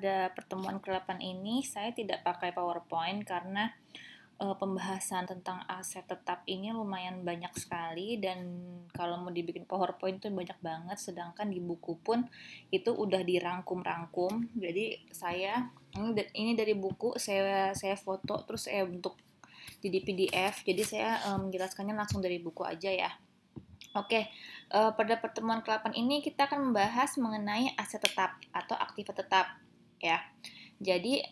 pada pertemuan ke-8 ini saya tidak pakai PowerPoint karena pembahasan tentang aset tetap ini lumayan banyak sekali, dan kalau mau dibikin PowerPoint itu banyak banget, sedangkan di buku pun itu udah dirangkum-rangkum. Jadi ini dari buku saya foto terus saya bentuk jadi PDF. Jadi saya menjelaskannya langsung dari buku aja ya. Oke, pada pertemuan ke-8 ini kita akan membahas mengenai aset tetap atau aktiva tetap ya. Jadi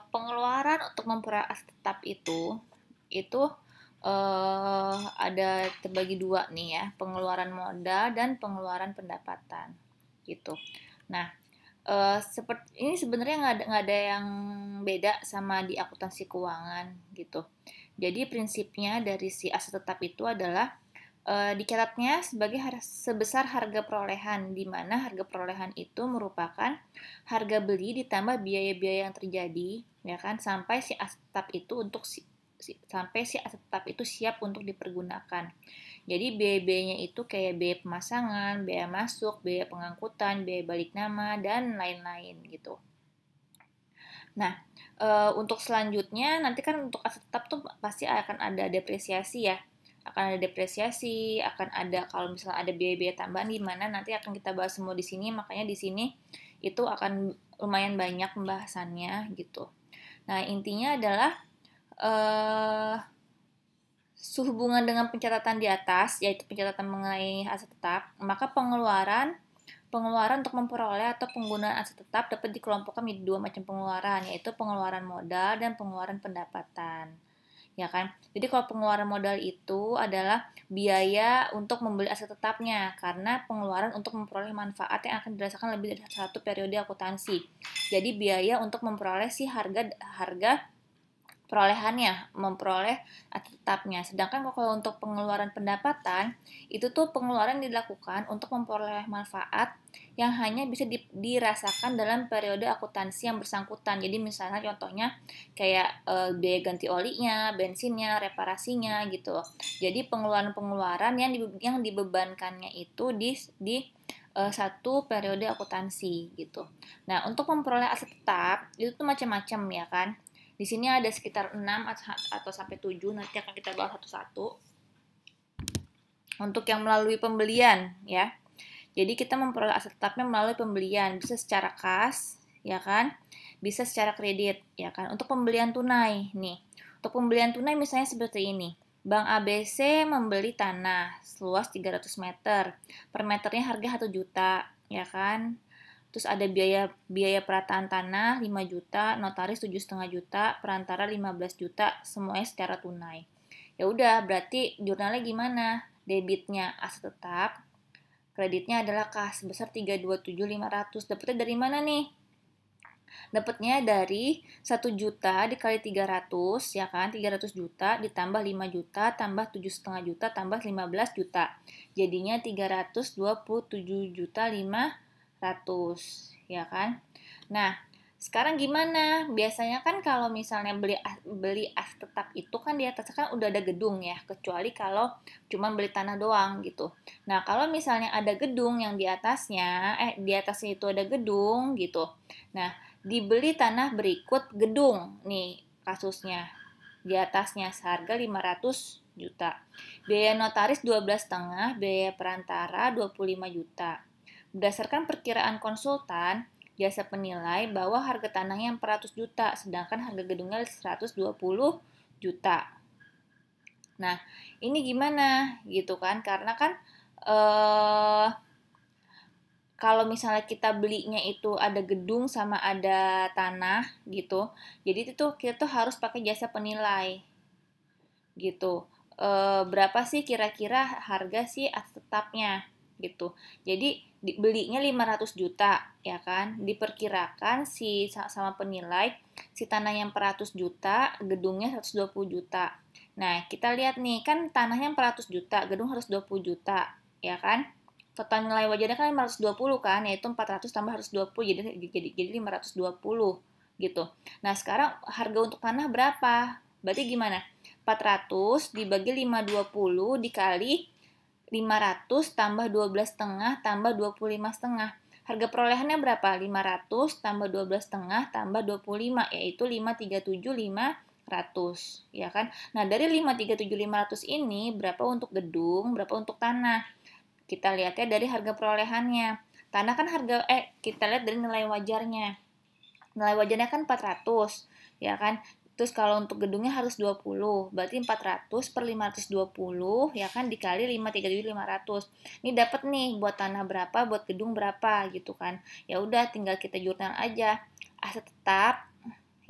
pengeluaran untuk memperoleh aset tetap itu ada terbagi dua nih ya, pengeluaran modal dan pengeluaran pendapatan gitu. Nah, seperti ini sebenarnya nggak ada yang beda sama di akuntansi keuangan gitu. Jadi prinsipnya dari si aset tetap itu adalah dicatatnya sebesar harga perolehan, di mana harga perolehan itu merupakan harga beli ditambah biaya-biaya yang terjadi, ya kan, sampai si aset tetap itu siap untuk dipergunakan. Jadi biaya-biayanya itu kayak biaya pemasangan, biaya masuk, biaya pengangkutan, biaya balik nama, dan lain-lain gitu. Nah, untuk selanjutnya nanti kan untuk aset tetap tuh pasti akan ada depresiasi ya. Akan ada kalau misalnya ada biaya-biaya tambahan gimana, nanti akan kita bahas semua di sini, makanya di sini itu akan lumayan banyak pembahasannya gitu. Nah, intinya adalah sehubungan dengan pencatatan di atas, yaitu pencatatan mengenai aset tetap, maka pengeluaran untuk memperoleh atau penggunaan aset tetap dapat dikelompokkan menjadi dua macam pengeluaran, yaitu pengeluaran modal dan pengeluaran pendapatan. Ya kan? Jadi kalau pengeluaran modal itu adalah biaya untuk membeli aset tetapnya, karena pengeluaran untuk memperoleh manfaat yang akan dirasakan lebih dari satu periode akuntansi. Jadi biaya untuk memperoleh si harga perolehannya, memperoleh aset tetapnya. Sedangkan kalau untuk pengeluaran pendapatan, itu tuh pengeluaran dilakukan untuk memperoleh manfaat yang hanya bisa dirasakan dalam periode akuntansi yang bersangkutan. Jadi misalnya contohnya kayak biaya ganti olinya, bensinnya, reparasinya gitu. Jadi pengeluaran-pengeluaran yang dibebankannya itu di satu periode akuntansi gitu. Nah, untuk memperoleh aset tetap itu tuh macam-macam ya kan. Di sini ada sekitar 6 atau sampai 7, nanti akan kita bahas satu-satu. Untuk yang melalui pembelian ya. Jadi kita memperoleh aset tetapnya melalui pembelian, bisa secara kas, ya kan? Bisa secara kredit, ya kan? Untuk pembelian tunai nih. Untuk pembelian tunai misalnya seperti ini. Bank ABC membeli tanah seluas 300 meter. Per meternya harga 1 juta, ya kan? Terus ada biaya perataan tanah 5 juta, notaris 7,5 juta, perantara 15 juta, semuanya secara tunai. Ya udah, berarti jurnalnya gimana? Debitnya aset tetap, kreditnya adalah kas sebesar 327.500. Dapatnya dari mana nih? Dapatnya dari 1 juta dikali 300, ya kan? 300 juta ditambah 5 juta tambah 7,5 juta tambah 15 juta. Jadinya 327 juta 500, ya kan? Nah, sekarang gimana? Biasanya kan kalau misalnya beli aset tetap itu kan di atasnya kan udah ada gedung ya, kecuali kalau cuma beli tanah doang gitu. Nah, kalau misalnya ada gedung yang di atasnya itu ada gedung gitu. Nah, dibeli tanah berikut gedung nih kasusnya. Di atasnya seharga 500 juta. Biaya notaris 12,5, biaya perantara 25 juta. Berdasarkan perkiraan konsultan, jasa penilai bahwa harga tanahnya 400 juta, sedangkan harga gedungnya 120 juta. Nah, ini gimana gitu kan? Karena kan kalau misalnya kita belinya itu ada gedung sama ada tanah gitu, jadi itu kita harus pakai jasa penilai gitu. Berapa sih kira-kira harga si aset tetapnya gitu. Jadi belinya 500 juta ya kan, diperkirakan sama penilai si tanahnya 400 juta, gedungnya 120 juta. Nah, kita lihat nih, kan tanahnya 400 juta, gedung harus 20 juta ya kan. Total nilai wajarnya kan 520 kan, yaitu 400 tambah 120 jadi 520 gitu. Nah, sekarang harga untuk tanah berapa? Berarti gimana? 400 dibagi 520 dikali 500 tambah 12,5 tambah 25,5. Harga perolehannya berapa? 500 tambah 12,5 tambah 25, yaitu 537.500, ya kan? Nah, dari 537.500 ini berapa untuk gedung, berapa untuk tanah? Kita lihatnya dari harga perolehannya. Tanah kan kita lihat dari nilai wajarnya. Nilai wajarnya kan 400, ya kan? Terus kalau untuk gedungnya harus 20, berarti 400 per 520, ya kan, dikali 537.500. Ini dapat nih buat tanah berapa, buat gedung berapa gitu kan. Ya udah tinggal kita jurnal aja. Aset tetap,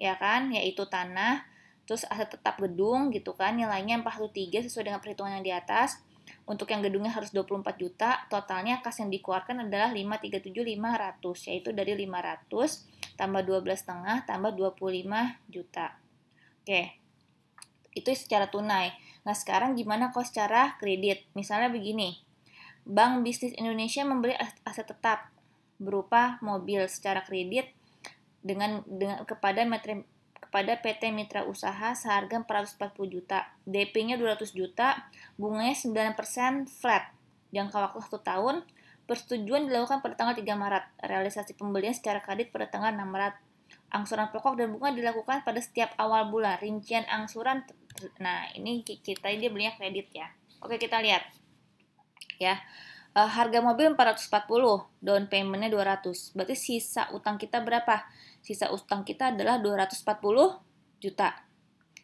ya kan, yaitu tanah, terus aset tetap gedung gitu kan, nilainya 413 sesuai dengan perhitungan yang di atas. Untuk yang gedungnya harus 24 juta, totalnya kas yang dikeluarkan adalah 537.500, yaitu dari 500 tambah 12,5 tambah 25 juta. Oke, itu secara tunai. Nah, sekarang gimana kalau secara kredit? Misalnya begini, Bank Bisnis Indonesia membeli aset tetap berupa mobil secara kredit kepada PT Mitra Usaha seharga 440 juta. DP-nya 200 juta, bunganya 9% flat. Jangka waktu 1 tahun, persetujuan dilakukan pada tanggal 3 Maret. Realisasi pembelian secara kredit pada tanggal 6 Maret. Angsuran pokok dan bunga dilakukan pada setiap awal bulan. Rincian angsuran, nah ini dia belinya kredit ya. Oke, kita lihat ya. Harga mobil 440, down payment-nya 200. Berarti sisa utang kita berapa? Sisa utang kita adalah 240 juta.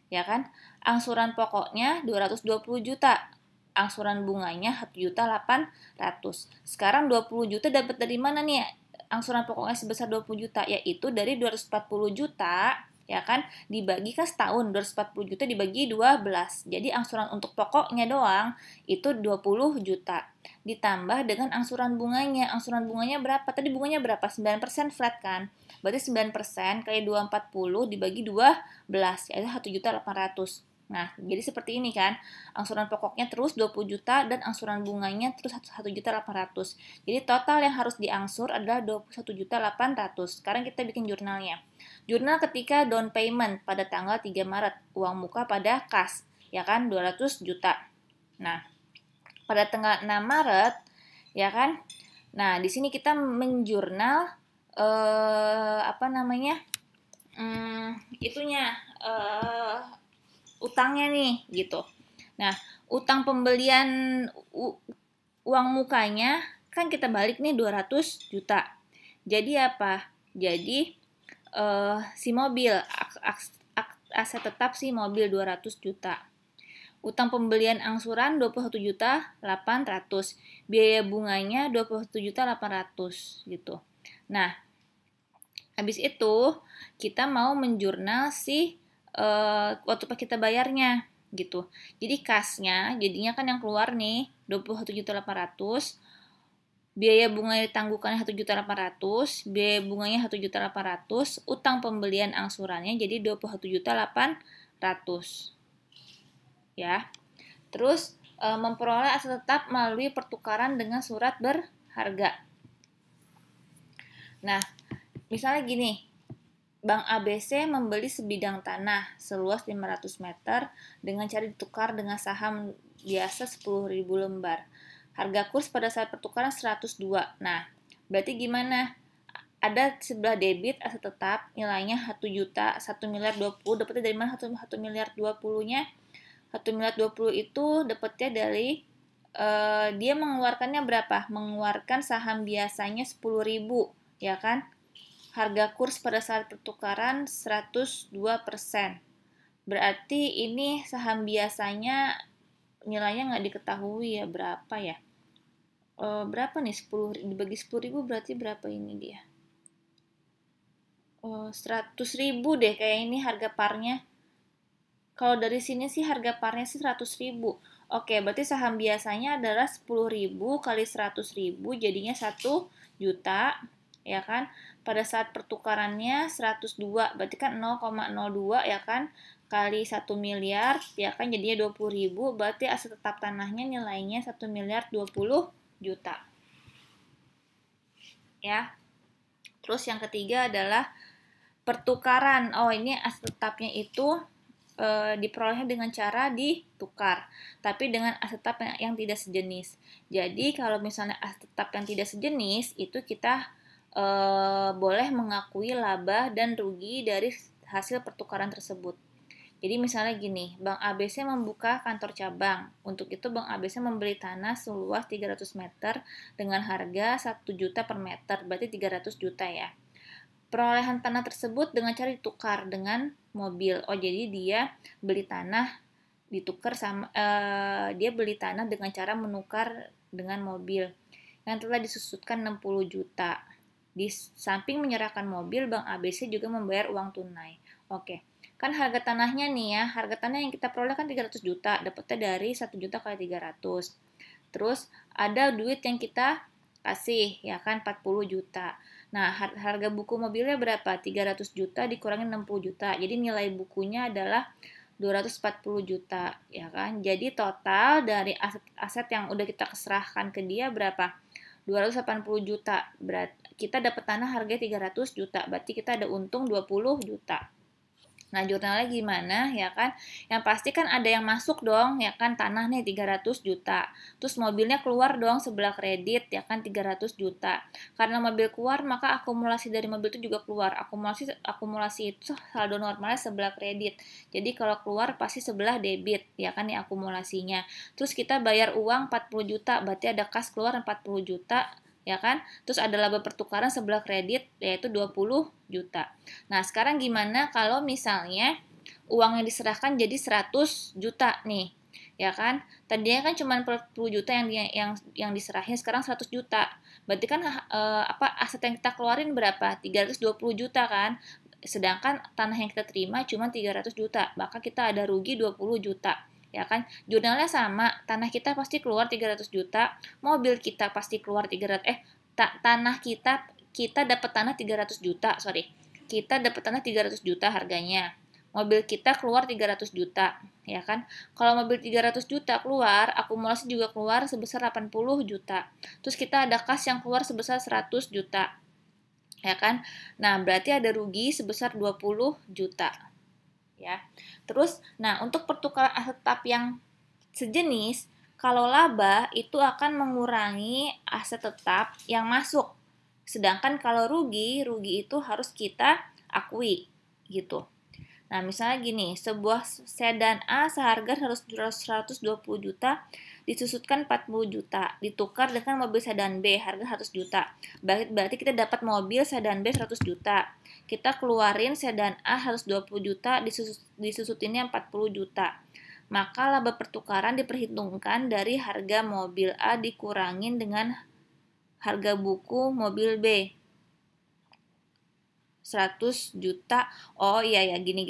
Ya kan? Angsuran pokoknya 220 juta. Angsuran bunganya 1.800.000. Sekarang 20 juta dapat dari mana nih? Angsuran pokoknya sebesar 20 juta, yaitu dari 240 juta, ya kan, dibagi kan setahun, 240 juta dibagi 12. Jadi angsuran untuk pokoknya doang itu 20 juta. Ditambah dengan angsuran bunganya. Angsuran bunganya berapa? Tadi bunganya berapa? 9% flat kan? Berarti 9% kali 240 dibagi 12, yaitu 1.800.000. Nah, jadi seperti ini kan, angsuran pokoknya terus 20 juta dan angsuran bunganya terus 1.800.000. Jadi total yang harus diangsur adalah 21.800.000. Sekarang kita bikin jurnalnya. Jurnal ketika down payment pada tanggal 3 Maret, uang muka pada kas, ya kan, 200 juta. Nah, pada tanggal 6 Maret, ya kan, nah di sini kita menjurnal utangnya nih gitu. Nah, utang pembelian uang mukanya kan kita balik nih 200 juta. Jadi apa? Jadi si mobil, aset tetap si mobil 200 juta. Utang pembelian angsuran 21.800.000. Biaya bunganya 21.800.000 gitu. Nah, habis itu kita mau menjurnal waktu pas kita bayarnya gitu. Jadi kasnya jadinya kan yang keluar nih 21.800.000. Biaya bunga ditangguhkan 1.800.000, biaya bunganya 1.800.000, utang pembelian angsurannya jadi 21.800.000. Ya. Terus memperoleh aset tetap melalui pertukaran dengan surat berharga. Nah, misalnya gini, Bank ABC membeli sebidang tanah seluas 500 meter dengan cara ditukar dengan saham biasa 10.000 lembar. Harga kurs pada saat pertukaran 102. Nah, berarti gimana? Ada sebelah debit aset tetap nilainya 1 juta, 1.020.000, dapatnya dari mana 1.020.000-nya? 1.020.000 itu dapatnya dari dia mengeluarkannya berapa? Mengeluarkan saham biasanya 10.000, ya kan? Harga kurs pada saat pertukaran 102%. Berarti ini saham biasanya nilainya nggak diketahui ya berapa ya. Berapa nih 10 dibagi 10.000 berarti berapa ini dia? 100.000 deh kayak ini harga parnya. Kalau dari sini sih harga parnya sih 100.000. Oke, berarti saham biasanya adalah 10.000 kali 100.000 jadinya 1 juta, ya kan? Pada saat pertukarannya 102, berarti kan 0,02 ya kan? Kali 1 miliar, ya kan jadinya 20.000, berarti aset tetap tanahnya nilainya 1.020 juta. Ya. Terus yang ketiga adalah pertukaran. Oh, ini aset tetapnya itu diperolehnya dengan cara ditukar, tapi dengan aset tetap yang tidak sejenis. Jadi kalau misalnya aset tetap yang tidak sejenis itu kita boleh mengakui laba dan rugi dari hasil pertukaran tersebut. Jadi misalnya gini, Bank ABC membuka kantor cabang. Untuk itu Bank ABC membeli tanah seluas 300 meter dengan harga 1 juta per meter, berarti 300 juta ya. Perolehan tanah tersebut dengan cara ditukar dengan mobil. Oh, jadi dia beli tanah ditukar sama dia beli tanah dengan cara menukar dengan mobil yang telah disusutkan 60 juta. Di samping menyerahkan mobil, Bank ABC juga membayar uang tunai. Oke. Kan harga tanahnya nih ya, harga tanah yang kita peroleh kan 300 juta, dapatnya dari 1 juta kali 300. Terus ada duit yang kita kasih, ya kan 40 juta. Nah, harga buku mobilnya berapa? 300 juta dikurangi 60 juta. Jadi nilai bukunya adalah 240 juta, ya kan? Jadi total dari aset yang udah kita serahkan ke dia berapa? 280 juta. Berarti kita dapat tanah harganya 300 juta. Berarti kita ada untung 20 juta. Nah, jurnalnya gimana, ya kan? Yang pasti kan ada yang masuk dong, ya kan? Tanah nih 300 juta. Terus mobilnya keluar dong sebelah kredit, ya kan? 300 juta. Karena mobil keluar, maka akumulasi dari mobil itu juga keluar. Akumulasi itu saldo normalnya sebelah kredit. Jadi kalau keluar pasti sebelah debit, ya kan nih akumulasinya. Terus kita bayar uang 40 juta, berarti ada kas keluar 40 juta, ya kan? Terus ada laba pertukaran sebelah kredit yaitu 20 juta. Nah, sekarang gimana kalau misalnya uang yang diserahkan jadi 100 juta nih? Ya kan? Tadinya kan cuma 40 juta yang diserahin, sekarang 100 juta. Berarti kan aset yang kita keluarin berapa? 320 juta kan? Sedangkan tanah yang kita terima cuma 300 juta. Maka kita ada rugi 20 juta. Ya kan, jurnalnya sama, tanah kita pasti keluar 300 juta, mobil kita pasti keluar 300 tanah kita dapat tanah 300 juta, kita dapat tanah 300 juta harganya, mobil kita keluar 300 juta, ya kan. Kalau mobil 300 juta keluar, akumulasi juga keluar sebesar 80 juta, terus kita ada kas yang keluar sebesar 100 juta, ya kan. Nah, berarti ada rugi sebesar 20 juta. Ya. Terus, nah untuk pertukaran aset tetap yang sejenis, kalau laba itu akan mengurangi aset tetap yang masuk. Sedangkan kalau rugi itu harus kita akui gitu. Nah, misalnya gini, sebuah sedan A seharga 120 juta disusutkan 40 juta, ditukar dengan mobil sedan B harga 100 juta. Berarti kita dapat mobil sedan B 100 juta. Kita keluarin sedan A 120 juta, disusutinnya 40 juta. Maka laba pertukaran diperhitungkan dari harga mobil A dikurangin dengan harga buku mobil B. 100 juta. Oh iya ya, gini.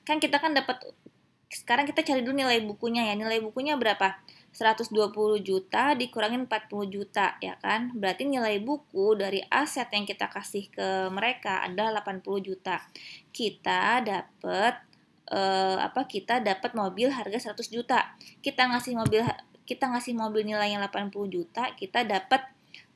Kan kita kan dapat, sekarang kita cari dulu nilai bukunya ya. Nilai bukunya berapa? 120 juta dikurangin 40 juta, ya kan? Berarti nilai buku dari aset yang kita kasih ke mereka adalah 80 juta. Kita dapat kita dapat mobil harga 100 juta. Kita ngasih mobil nilainya 80 juta, kita dapat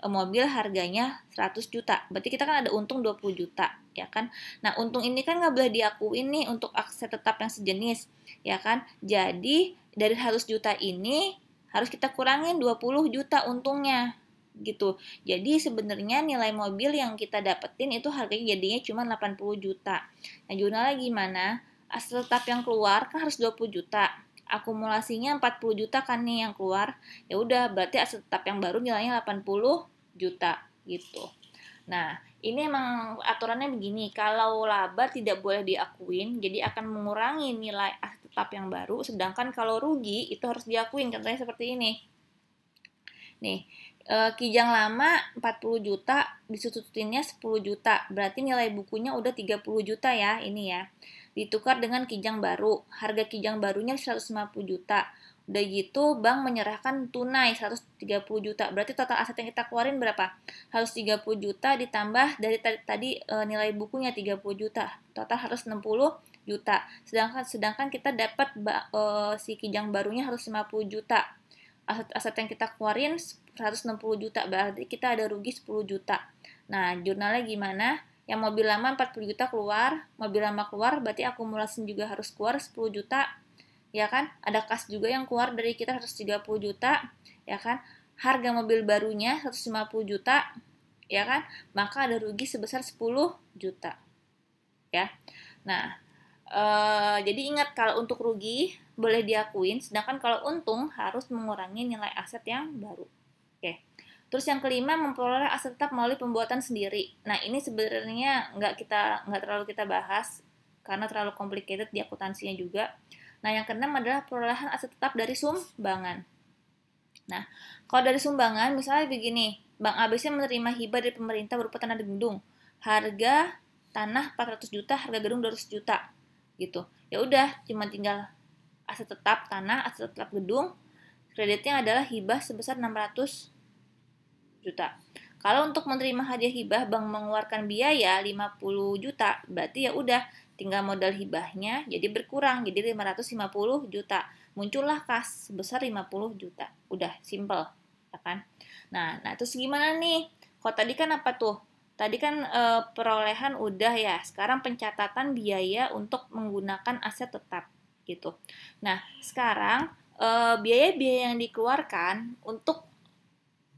mobil harganya 100 juta. Berarti kita kan ada untung 20 juta, ya kan? Nah, untung ini kan nggak boleh diakuin nih untuk aset tetap yang sejenis, ya kan? Jadi, dari 100 juta ini harus kita kurangin 20 juta untungnya, gitu. Jadi, sebenarnya nilai mobil yang kita dapetin itu harganya jadinya cuma 80 juta. Nah, jurnalnya gimana? Aset tetap yang keluar kan harus 20 juta. Akumulasinya 40 juta kan nih yang keluar. Ya udah, berarti aset tetap yang baru nilainya 80 juta gitu. Nah, ini emang aturannya begini, kalau laba tidak boleh diakuin, jadi akan mengurangi nilai aset tetap yang baru, sedangkan kalau rugi itu harus diakuin, contohnya seperti ini. Nih, Kijang lama 40 juta, disusutinnya 10 juta, berarti nilai bukunya udah 30 juta ya, ini ya. Ditukar dengan kijang baru, harga kijang barunya 150 juta. Udah gitu, bank menyerahkan tunai 130 juta. Berarti total aset yang kita keluarin berapa? 130 juta ditambah dari tadi nilai bukunya 30 juta. Total harus 60 juta. Sedangkan kita dapat si kijang barunya harus 50 juta. Aset yang kita keluarin 160 juta. Berarti kita ada rugi 10 juta. Nah, jurnalnya gimana? Yang mobil lama 40 juta keluar, mobil lama keluar, berarti akumulasi juga harus keluar 10 juta, ya kan? Ada kas juga yang keluar dari kita 130 juta, ya kan? Harga mobil barunya 150 juta, ya kan? Maka ada rugi sebesar 10 juta, ya. Nah, jadi ingat kalau untuk rugi boleh diakuin, sedangkan kalau untung harus mengurangi nilai aset yang baru. Oke. Terus yang kelima, memperoleh aset tetap melalui pembuatan sendiri. Nah, ini sebenarnya nggak terlalu kita bahas karena terlalu complicated di akuntansinya juga. Nah, yang keenam adalah perolehan aset tetap dari sumbangan. Nah, kalau dari sumbangan, misalnya begini, Bank ABC menerima hibah dari pemerintah berupa tanah gedung. Harga tanah 400 juta, harga gedung 200 juta. Gitu. Ya udah, cuma tinggal aset tetap tanah, aset tetap gedung, kreditnya adalah hibah sebesar 600 juta. Kalau untuk menerima hadiah hibah, bank mengeluarkan biaya 50 juta, berarti ya udah tinggal modal hibahnya jadi berkurang, jadi 550 juta. Muncullah kas sebesar 50 juta. Udah, simple, ya kan? Nah, terus gimana nih? Kalau tadi kan apa tuh? Tadi kan perolehan udah ya. Sekarang pencatatan biaya untuk menggunakan aset tetap gitu. Nah, sekarang biaya-biaya yang dikeluarkan untuk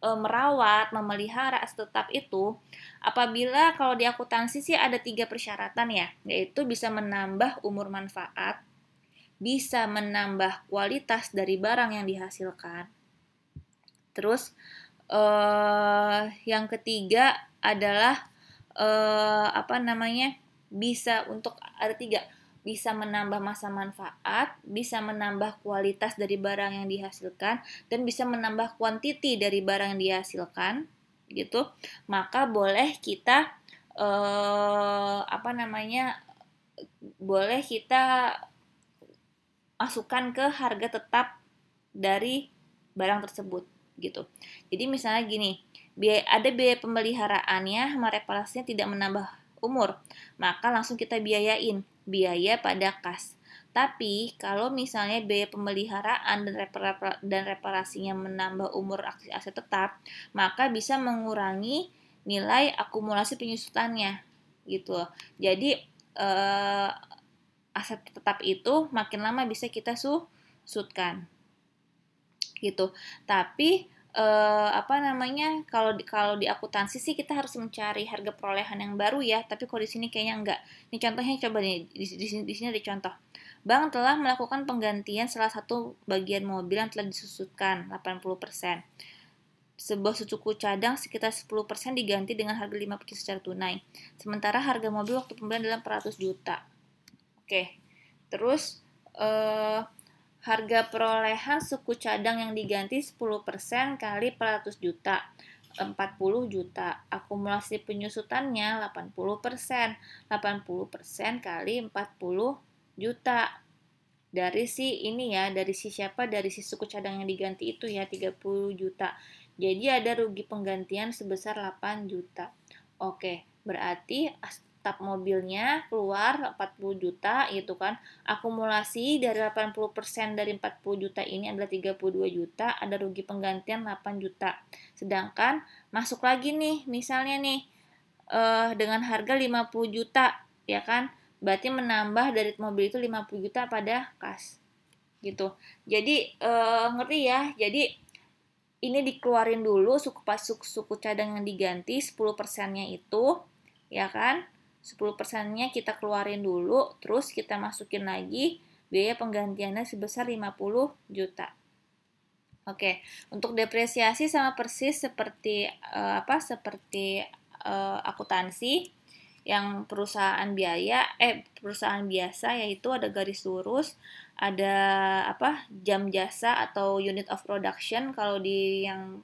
merawat, memelihara aset tetap itu, apabila kalau di akuntansi sih ada 3 persyaratan ya, yaitu bisa menambah umur manfaat, bisa menambah kualitas dari barang yang dihasilkan. Terus yang ketiga adalah bisa untuk ada 3, bisa menambah masa manfaat, bisa menambah kualitas dari barang yang dihasilkan, dan bisa menambah kuantiti dari barang yang dihasilkan, gitu. Maka boleh kita boleh kita masukkan ke harga tetap dari barang tersebut, gitu. Jadi misalnya gini, ada biaya pemeliharaannya sama reparasinya tidak menambah umur, maka langsung kita biayain, biaya pada kas. Tapi kalau misalnya biaya pemeliharaan dan reparasinya menambah umur aset tetap, maka bisa mengurangi nilai akumulasi penyusutannya, gitu. Jadi aset tetap itu makin lama bisa kita susutkan, gitu. Tapi kalau di akuntansi sih kita harus mencari harga perolehan yang baru ya, tapi kalau di sini kayaknya enggak. Ini contohnya coba nih, di sini ada contoh. Bank telah melakukan penggantian salah satu bagian mobil yang telah disusutkan 80%. Sebuah suku cadang sekitar 10% diganti dengan harga 50 juta secara tunai. Sementara harga mobil waktu pembelian adalah 400 juta. Oke. Terus harga perolehan suku cadang yang diganti 10% kali 400 juta, 40 juta. Akumulasi penyusutannya 80%. 80% kali 40 juta. Dari si siapa? Dari si suku cadang yang diganti itu ya, 30 juta. Jadi ada rugi penggantian sebesar 8 juta. Oke, berarti tetap mobilnya keluar 40 juta gitu kan. Akumulasi dari 80% dari 40 juta ini adalah 32 juta, ada rugi penggantian 8 juta. Sedangkan masuk lagi nih, misalnya nih dengan harga 50 juta, ya kan? Berarti menambah dari mobil itu 50 juta pada kas. Gitu. Jadi ngerti ya? Jadi ini dikeluarin dulu suku cadang yang diganti 10%-nya itu, ya kan? 10%-nya kita keluarin dulu, terus kita masukin lagi biaya penggantiannya sebesar 50 juta. Oke, untuk depresiasi sama persis seperti akuntansi yang perusahaan biasa, yaitu ada garis lurus, ada jam jasa atau unit of production kalau di yang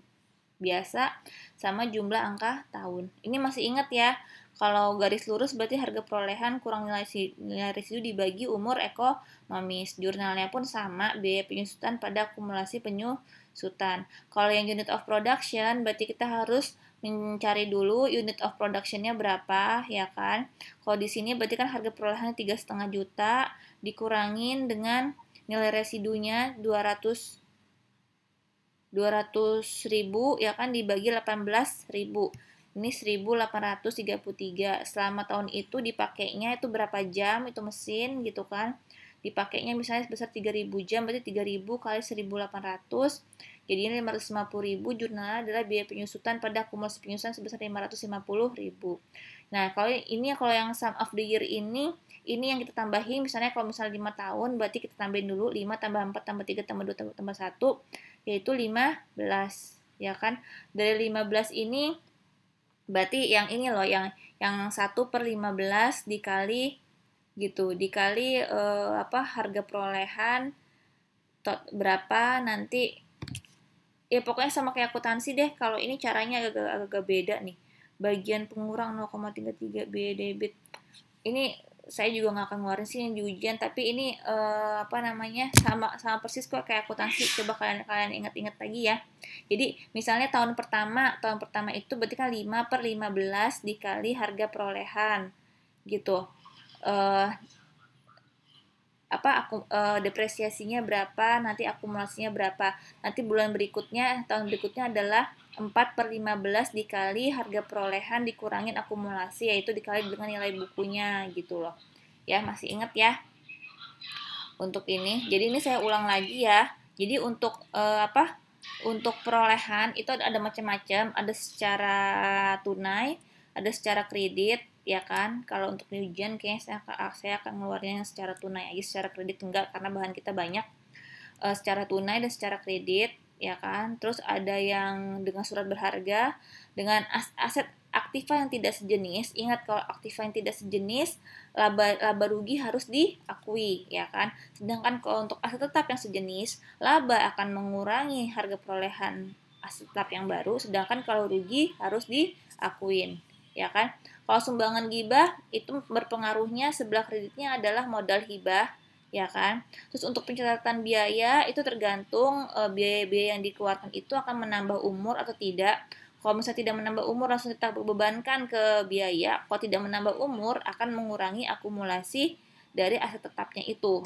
biasa, sama jumlah angka tahun. Ini masih ingat ya, kalau garis lurus berarti harga perolehan kurang nilai residu dibagi umur ekonomis. Jurnalnya pun sama, biaya penyusutan pada akumulasi penyusutan. Kalau yang unit of production berarti kita harus mencari dulu unit of production-nya berapa, ya kan? Kalau di sini berarti kan harga perolehannya 3,5 juta dikurangin dengan nilai residunya 200 ribu, ya kan, dibagi 18.000. Ini 1833. Selama tahun itu dipakainya itu berapa jam itu mesin gitu kan. Dipakainya misalnya sebesar 3.000 jam, berarti 3.000 kali 1.800 Jadi ini 550.000, jurnalnya adalah biaya penyusutan pada akumulasi penyusutan sebesar 550.000. Nah, kalau yang sum of the year ini yang kita tambahin, misalnya kalau misalnya 5 tahun, berarti kita tambahin dulu 5 tambah 4 tambah 3 tambah 2 tambah 1, yaitu 15, ya kan? Dari 15 ini, berarti yang ini loh, yang 1/15 dikali gitu, dikali harga perolehan berapa nanti, ya pokoknya sama kayak akuntansi deh. Kalau ini caranya agak beda nih. Bagian pengurang 0,33 biaya debit. Ini saya juga nggak akan ngeluarin sih di ujian, tapi ini sama persis kok kayak akuntansi. Coba kalian ingat-ingat lagi ya. Jadi misalnya tahun pertama itu berarti kan 5/15 dikali harga perolehan gitu. Depresiasinya berapa, nanti akumulasinya berapa. Nanti tahun berikutnya adalah 4/15 dikali harga perolehan dikurangin akumulasi, yaitu dikali dengan nilai bukunya gitu loh. Ya, masih ingat ya untuk ini. Jadi ini saya ulang lagi ya. Jadi untuk untuk perolehan itu ada macam-macam, ada secara tunai, ada secara kredit, ya kan? Kalau untuk ujian kayaknya saya akan ngeluarin yang secara tunai aja, secara kredit enggak karena bahan kita banyak. Secara tunai dan secara kredit, ya kan? Terus ada yang dengan surat berharga, dengan aset aktiva yang tidak sejenis. Ingat, kalau aktiva yang tidak sejenis, laba rugi harus diakui, ya kan? Sedangkan kalau untuk aset tetap yang sejenis, laba akan mengurangi harga perolehan aset tetap yang baru, sedangkan kalau rugi harus diakuin, ya kan? Kalau sumbangan hibah itu berpengaruhnya sebelah kreditnya adalah modal hibah, ya kan? Terus untuk pencatatan biaya itu tergantung biaya-biaya yang dikeluarkan itu akan menambah umur atau tidak. Kalau misalnya tidak menambah umur langsung kita bebankan ke biaya. Kalau tidak menambah umur akan mengurangi akumulasi dari aset tetapnya itu.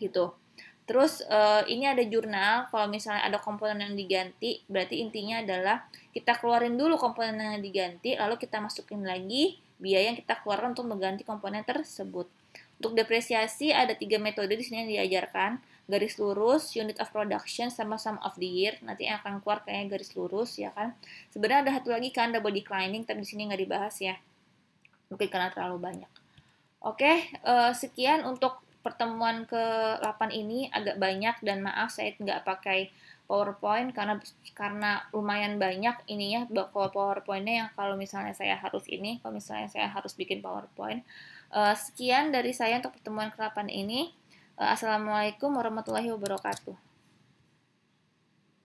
Gitu. Terus ini ada jurnal, kalau misalnya ada komponen yang diganti, berarti intinya adalah kita keluarin dulu komponen yang diganti, lalu kita masukin lagi biaya yang kita keluarkan untuk mengganti komponen tersebut. Untuk depresiasi ada 3 metode di sini yang diajarkan, garis lurus, unit of production, sama sum of the year. Nanti yang akan keluar kayak garis lurus, ya kan. Sebenarnya ada satu lagi kan, double declining, tapi di sini nggak dibahas ya. Mungkin karena terlalu banyak. Oke, sekian untuk pertemuan ke-8 ini, agak banyak dan maaf saya nggak pakai PowerPoint karena lumayan banyak ininya. PowerPoint-nya yang kalau misalnya saya harus bikin PowerPoint. Sekian dari saya untuk pertemuan ke-8 ini. Assalamualaikum warahmatullahi wabarakatuh.